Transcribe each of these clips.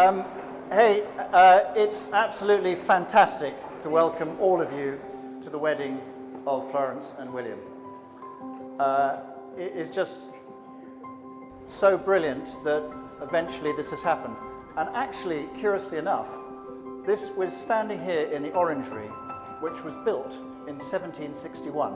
Hey, it's absolutely fantastic to welcome all of you to the wedding of Florence and William. It is just so brilliant that eventually this has happened. And actually, curiously enough, this was standing here in the Orangery, which was built in 1761,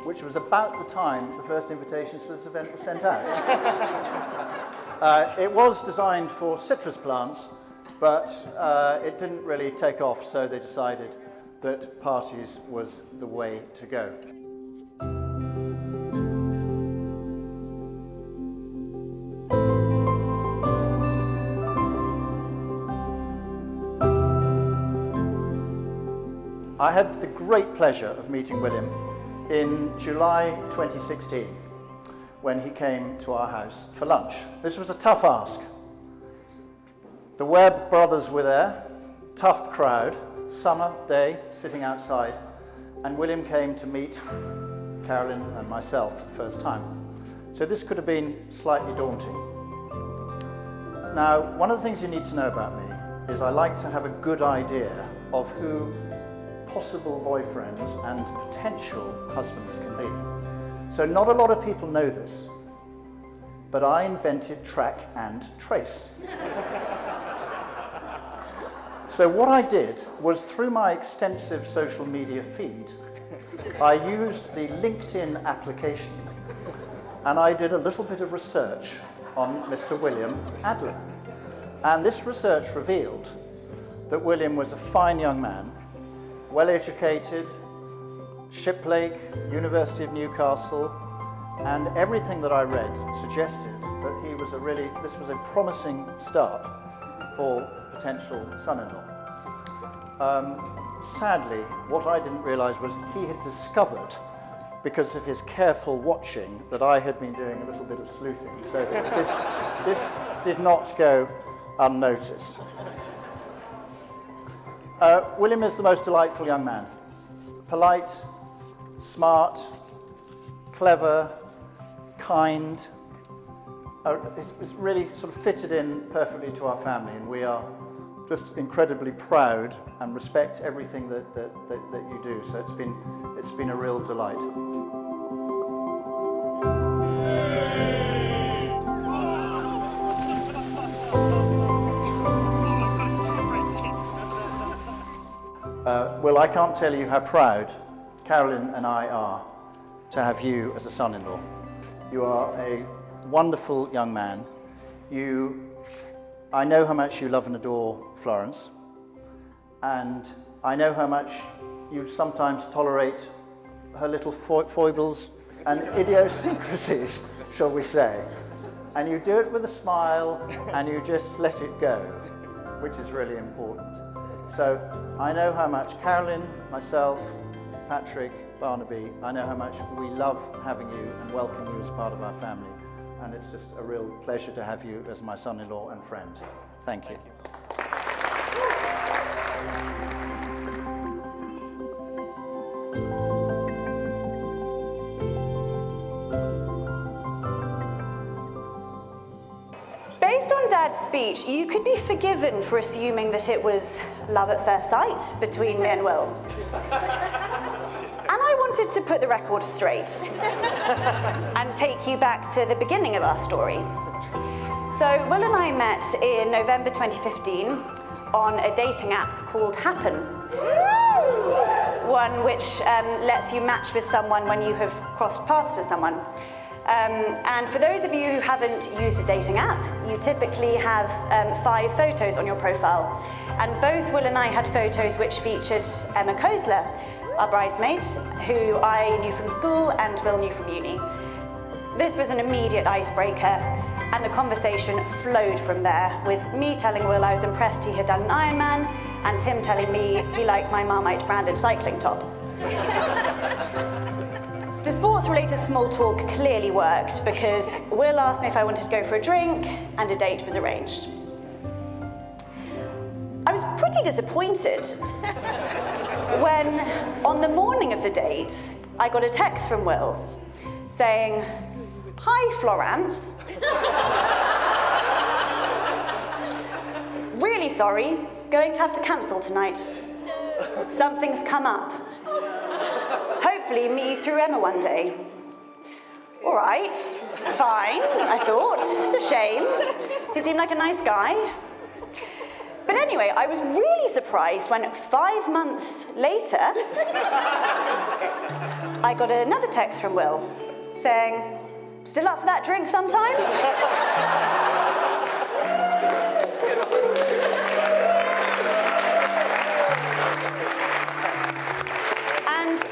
which was about the time the first invitations for this event were sent out. It was designed for citrus plants, but it didn't really take off, so they decided that parties was the way to go. I had the great pleasure of meeting William in July 2016 when he came to our house for lunch. This was a tough ask. The Webb brothers were there, tough crowd, summer day, sitting outside, and William came to meet Carolyn and myself for the first time. So this could have been slightly daunting. Now, one of the things you need to know about me is I like to have a good idea of who possible boyfriends and potential husbands can be. So not a lot of people know this, but I invented track and trace. So what I did was, through my extensive social media feed, I used the LinkedIn application and I did a little bit of research on Mr. William Adler. And this research revealed that William was a fine young man, well-educated, Shiplake, University of Newcastle, and everything that I read suggested that he was this was a promising start for potential son-in-law. Sadly, what I didn't realize was he had discovered, because of his careful watching, that I had been doing a little bit of sleuthing. So this did not go unnoticed. William is the most delightful young man. Polite, smart, clever, kind. It's really sort of fitted in perfectly to our family, and we are just incredibly proud and respect everything that you do. So it's been a real delight. Well, I can't tell you how proud Carolyn and I are to have you as a son-in-law. You are a wonderful young man. I know how much you love and adore Florence, and I know how much you sometimes tolerate her little foibles and idiosyncrasies, shall we say. And you do it with a smile, and you just let it go, which is really important. So I know how much Carolyn, myself, Patrick, Barnaby, I know how much we love having you and welcome you as part of our family. And it's just a real pleasure to have you as my son-in-law and friend. Thank you. Based on Dad's speech, you could be forgiven for assuming that it was love at first sight between me and Will. And I wanted to put the record straight and take you back to the beginning of our story. So Will and I met in November 2015 on a dating app called Happen. One which lets you match with someone when you have crossed paths with someone. And for those of you who haven't used a dating app, you typically have 5 photos on your profile. And both Will and I had photos which featured Emma Kozler, our bridesmaid, who I knew from school and Will knew from uni. This was an immediate icebreaker, and the conversation flowed from there, with me telling Will I was impressed he had done an Ironman, and Tim telling me he liked my Marmite branded cycling top. The sports-related small talk clearly worked, because Will asked me if I wanted to go for a drink, and a date was arranged. I was pretty disappointed when, on the morning of the date, I got a text from Will saying, "Hi, Florence. really sorry, going to have to cancel tonight. Something's come up. Hopefully meet you through Emma one day. All right, fine, I thought. It's a shame. He seemed like a nice guy. But anyway, I was really surprised when 5 months later, I got another text from Will saying, "Still up for that drink sometime?" And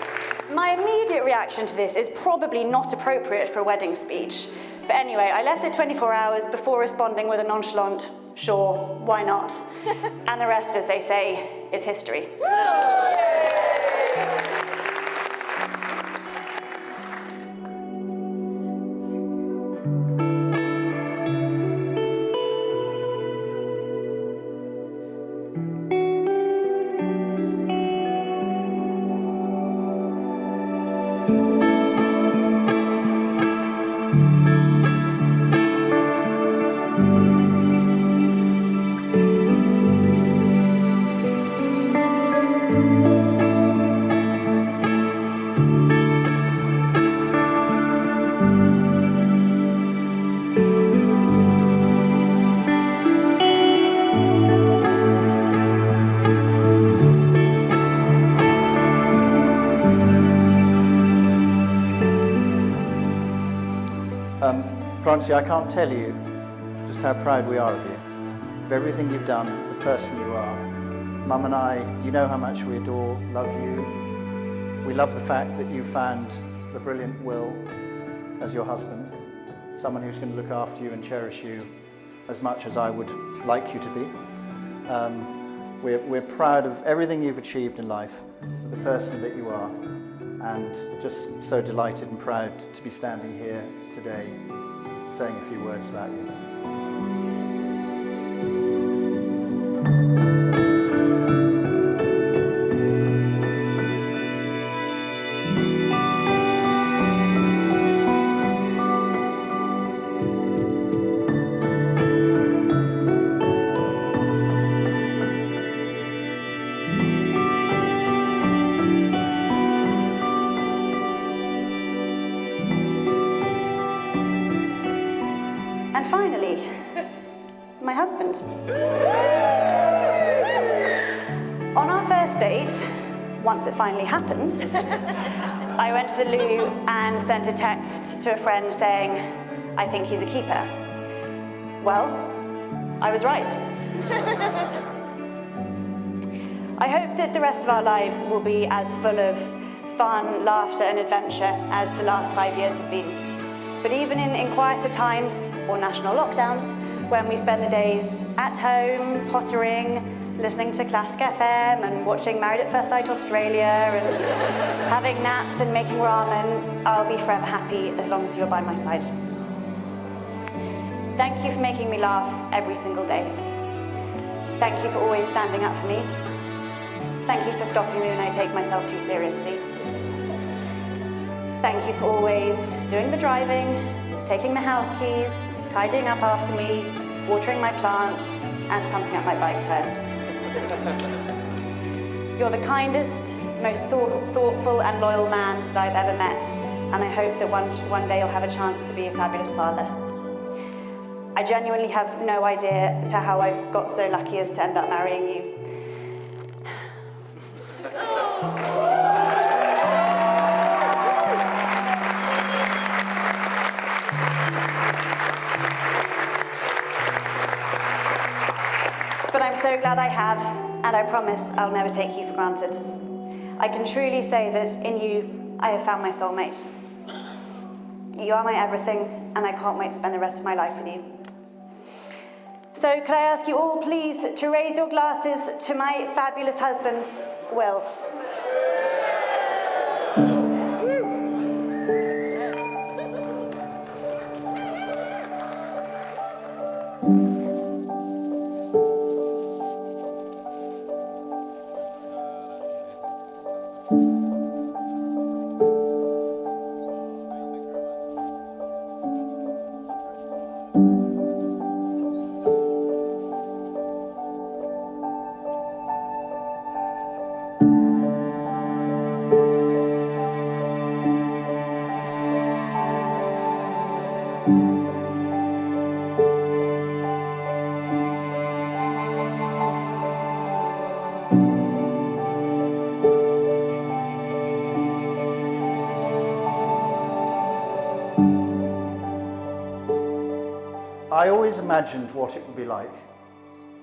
my immediate reaction to this is probably not appropriate for a wedding speech. But anyway, I left it 24 hours before responding with a nonchalant, "Sure, why not?" And the rest, as they say, is history. Francie, I can't tell you just how proud we are of you, of everything you've done, the person you are. Mum and I, you know how much we adore, love you. We love the fact that you found the brilliant Will as your husband, someone who's going to look after you and cherish you as much as I would like you to be. We're proud of everything you've achieved in life, the person that you are, and just so delighted and proud to be standing here today saying a few words about you. And finally, my husband. On our first date, once it finally happened, I went to the loo and sent a text to a friend saying, "I think he's a keeper." Well, I was right. I hope that the rest of our lives will be as full of fun, laughter and adventure as the last 5 years have been. But even in quieter times or national lockdowns, when we spend the days at home, pottering, listening to Classic FM and watching Married at First Sight Australia and having naps and making ramen, I'll be forever happy as long as you're by my side. Thank you for making me laugh every single day. Thank you for always standing up for me. Thank you for stopping me when I take myself too seriously. Thank you for always doing the driving, taking the house keys, tidying up after me, watering my plants, and pumping up my bike tires. You're the kindest, most thoughtful and loyal man that I've ever met, and I hope that one day you'll have a chance to be a fabulous father. I genuinely have no idea as to how I've got so lucky as to end up marrying you. But I'm so glad I have, and I promise I'll never take you for granted. I can truly say that in you, I have found my soulmate. You are my everything, and I can't wait to spend the rest of my life with you. So could I ask you all, please, to raise your glasses to my fabulous husband, Will. always imagined what it would be like,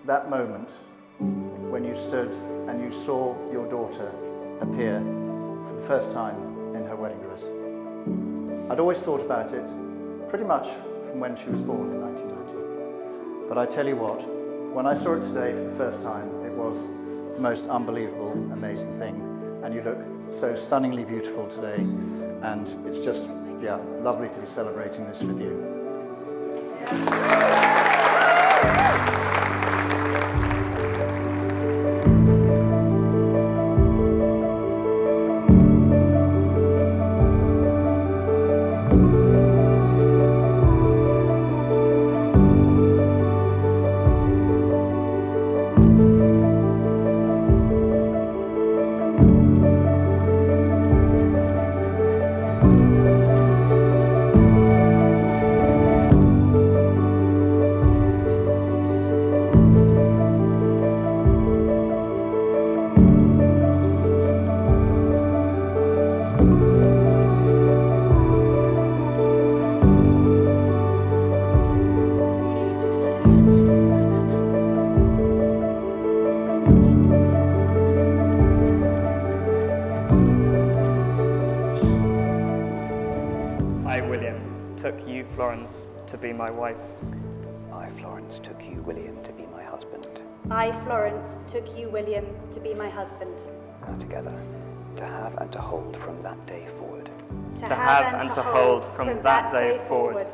that moment when you stood and you saw your daughter appear for the first time in her wedding dress. I'd always thought about it pretty much from when she was born in 1990. But I tell you what, when I saw it today for the first time, it was the most unbelievable, amazing thing. And you look so stunningly beautiful today, and it's just, yeah, lovely to be celebrating this with you. I, William, took you, Florence, to be my wife. I, Florence, took you, William, to be my husband. I, Florence, took you, William, to be my husband. Now together, to have and to hold from that day forward. To have and to hold from that day forward.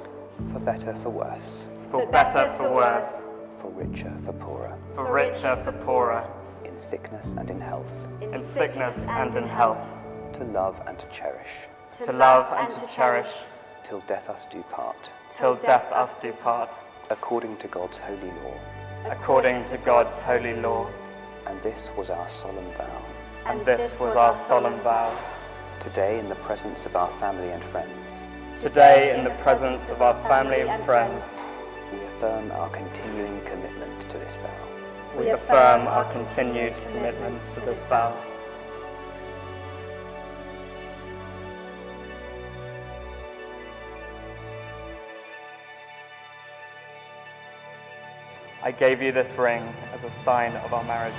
For better, for worse. For better, for worse. For richer, for poorer. For richer, for poorer. In sickness and in health. In sickness and in health. To love and to cherish. To love and to cherish. Till death us do part. Till death us do part. According to God's holy law. According to God's holy law. And this was our solemn vow. And this was our solemn vow. Today, in the presence of our family and friends. Today, in the presence of our family and friends. We affirm our continuing commitment to this vow. We affirm our continued commitment to this vow. I gave you this ring as a sign of our marriage.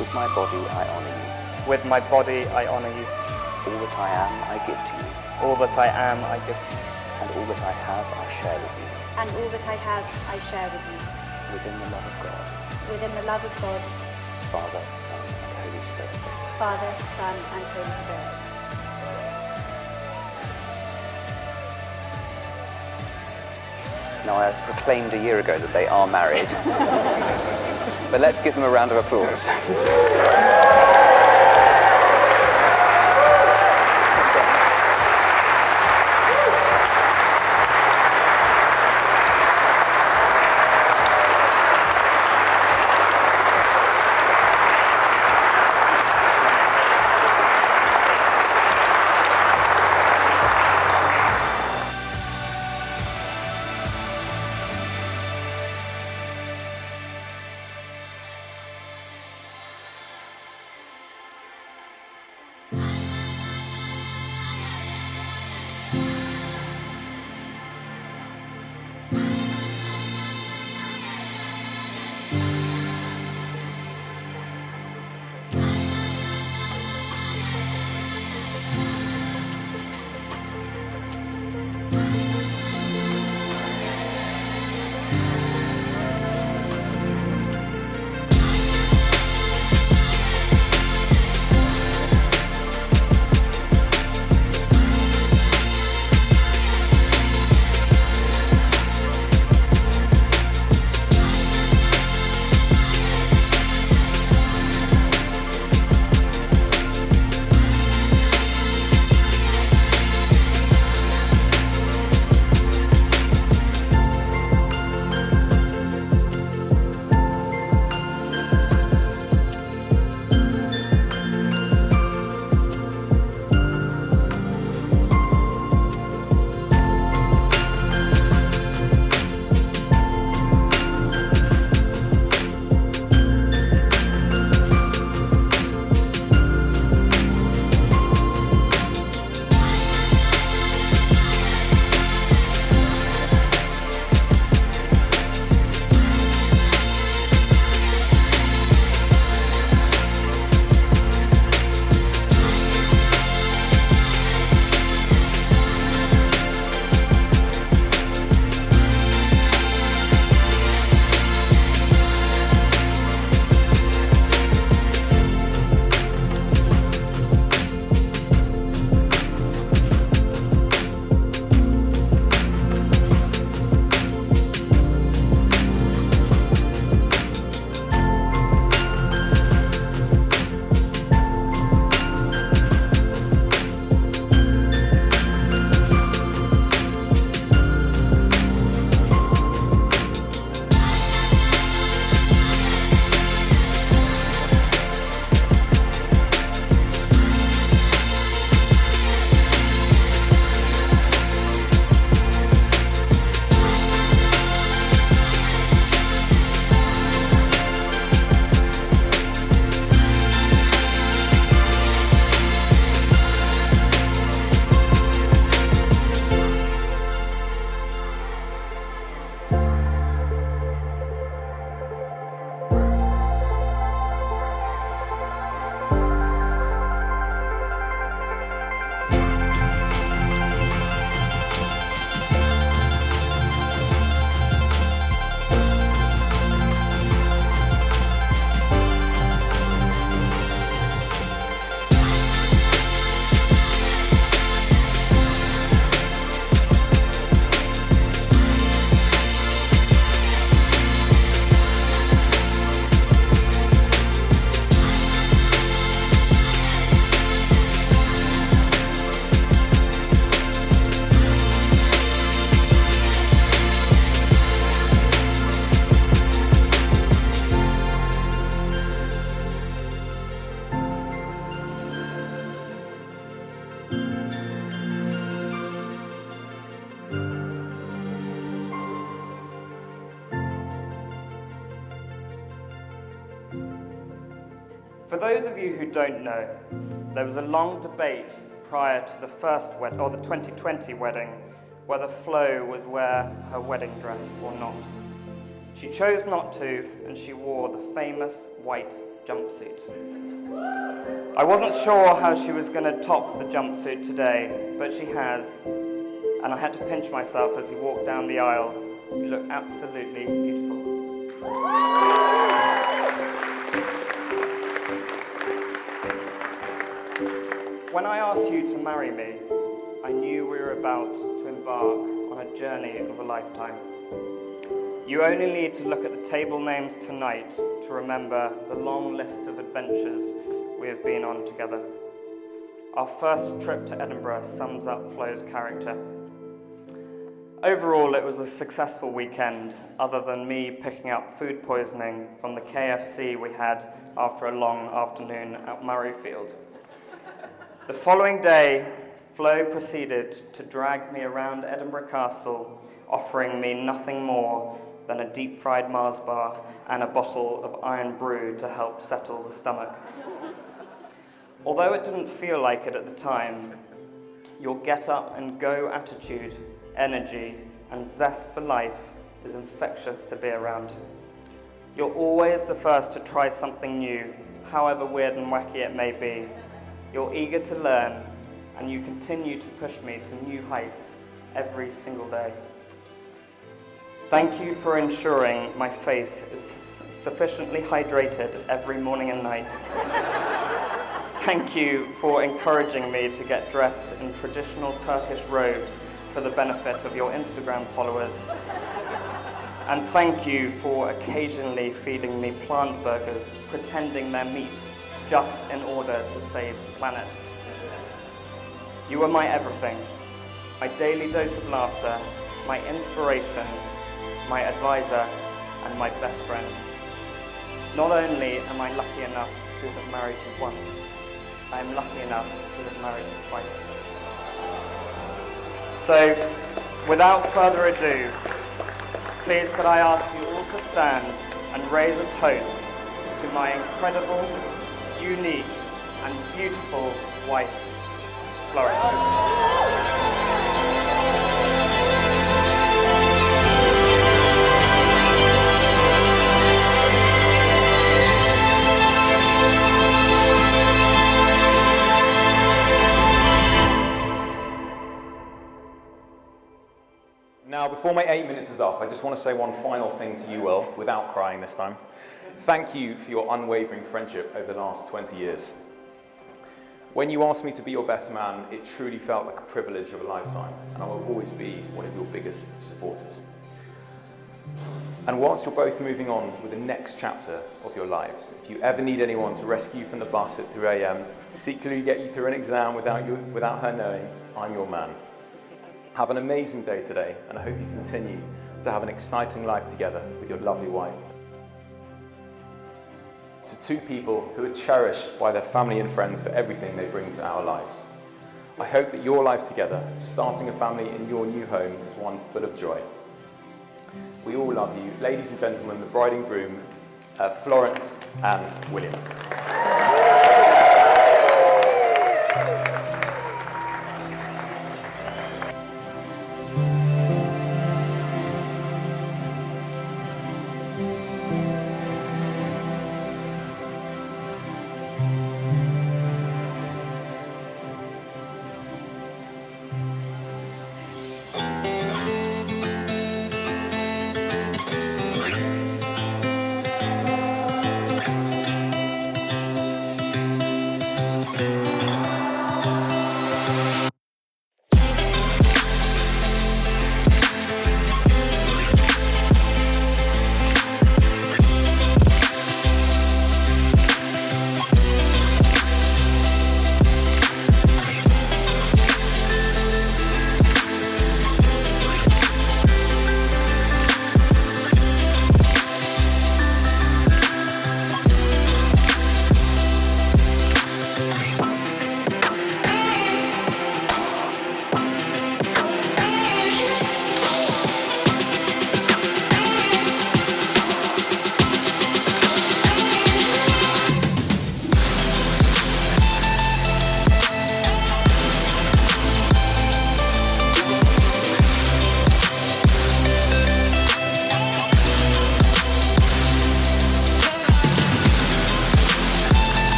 With my body, I honor you. With my body, I honor you. All that I am, I give to you. All that I am, I give to you. And all that I have, I share with you. And all that I have, I share with you. Within the love of God. Within the love of God, Father, Son, and Holy Spirit. Father, Son, and Holy Spirit. Now, I proclaimed a year ago that they are married. But let's give them a round of applause. For those of you who don't know, there was a long debate prior to the the 2020 wedding, whether Flo would wear her wedding dress or not. She chose not to, and she wore the famous white jumpsuit. I wasn't sure how she was going to top the jumpsuit today, but she has, and I had to pinch myself as you walked down the aisle. You look absolutely beautiful. When I asked you to marry me, I knew we were about to embark on a journey of a lifetime. You only need to look at the table names tonight to remember the long list of adventures we have been on together. Our first trip to Edinburgh sums up Flo's character. Overall, it was a successful weekend, other than me picking up food poisoning from the KFC we had after a long afternoon at Murrayfield. The following day, Flo proceeded to drag me around Edinburgh Castle, offering me nothing more than a deep-fried Mars bar and a bottle of iron brew to help settle the stomach. Although it didn't feel like it at the time, your get-up-and-go attitude, energy, and zest for life is infectious to be around. You're always the first to try something new, however weird and wacky it may be. You're eager to learn, and you continue to push me to new heights every single day. Thank you for ensuring my face is sufficiently hydrated every morning and night. Thank you for encouraging me to get dressed in traditional Turkish robes for the benefit of your Instagram followers. And thank you for occasionally feeding me plant burgers, pretending they're meat, just in order to save the planet. You are my everything, my daily dose of laughter, my inspiration, my advisor, and my best friend. Not only am I lucky enough to have married you once, I am lucky enough to have married you twice. So, without further ado, please could I ask you all to stand and raise a toast to my incredible, unique, and beautiful wife, Florence. Now, before my 8 minutes is up, I just want to say one final thing to you, Will, without crying this time. Thank you for your unwavering friendship over the last 20 years. When you asked me to be your best man, it truly felt like a privilege of a lifetime, and I will always be one of your biggest supporters. And whilst you're both moving on with the next chapter of your lives, if you ever need anyone to rescue you from the bus at 3 a.m, secretly get you through an exam without her knowing, I'm your man. Have an amazing day today, and I hope you continue to have an exciting life together with your lovely wife. To two people who are cherished by their family and friends for everything they bring to our lives. I hope that your life together, starting a family in your new home, is one full of joy. We all love you. Ladies and gentlemen, the bride and groom, Florence and William.